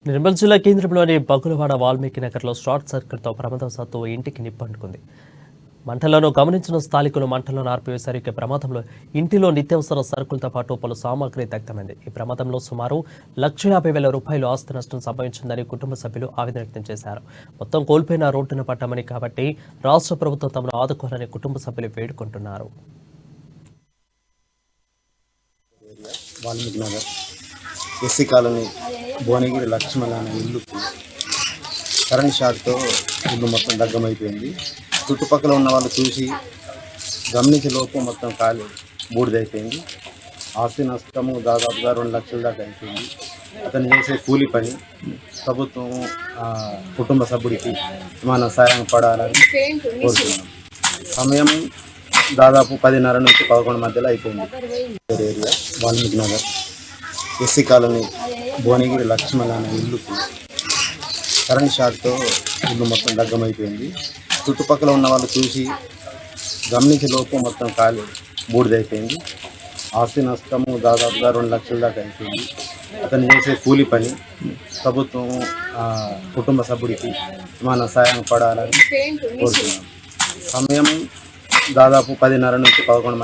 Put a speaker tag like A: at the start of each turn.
A: నిర్మల్ జిల్లా కేంద్రంలోని బగులవాడ వాల్మీకి నగర్లో షార్ట్ సర్క్యూట్తో ప్రమాదవశాత్తు ఇంటికి నిప్పంటుకుంది. మంటలను గమనించిన స్థానికులు మంటలను ఆర్పివేశారు. ఈ ప్రమాదంలో ఇంటిలో నిత్యావసర సరుకులతో పాటు పలు సామాగ్రి దగ్ధమైంది. ఈ ప్రమాదంలో సుమారు ₹1,50,000 ఆస్తి నష్టం సంభవించిందని కుటుంబ సభ్యులు ఆవేదన వ్యక్తం చేశారు. మొత్తం కోల్పోయిన రోడ్డున పడ్డామని కాబట్టి రాష్ట్ర ప్రభుత్వం తమను ఆదుకోవాలని కుటుంబ సభ్యులు వేడుకుంటున్నారు.
B: వాల్మీకి నగర్ ఎస్సీ కాలనీ భువనగిరి లక్ష్మణ అనే ఇల్లుకు కరెంట్ షాక్తో ఇల్లు మొత్తం దగ్గమైపోయింది. చుట్టుపక్కల ఉన్న వాళ్ళు చూసి గమనించే లోపు మొత్తం ఖాళీ బూడిదైపోయింది. ఆస్తి నష్టము దాదాపుగా 2 లక్షల దాకా అయిపోయింది. అతను చేసే కూలి పని ప్రభుత్వం కుటుంబ సభ్యుడికి మన సాయం పడాలని కోరుతున్నాం. సమయం దాదాపు 10:30 నుంచి 11 మధ్యలో అయిపోయింది. Area Valmiki Nagar SC colony Bhuvanagiri Lakshmana అనే ఇల్లుకు కరెంట్ షాక్తో ఇల్లు మొత్తం దగ్గమైపోయింది. చుట్టుపక్కల ఉన్న వాళ్ళు చూసి గమనించే లోపు మొత్తం ఖాళీ బూడిదైపోయింది. ఆస్తి నష్టము దాదాపుగా 2 లక్షల దాకా అయిపోయింది. అతను చేసే కూలి పని ప్రభుత్వం కుటుంబ సభ్యుడికి మన సాయం పడాలని కోరుతున్నాం. సమయం దాదాపు 10:30 నుంచి 11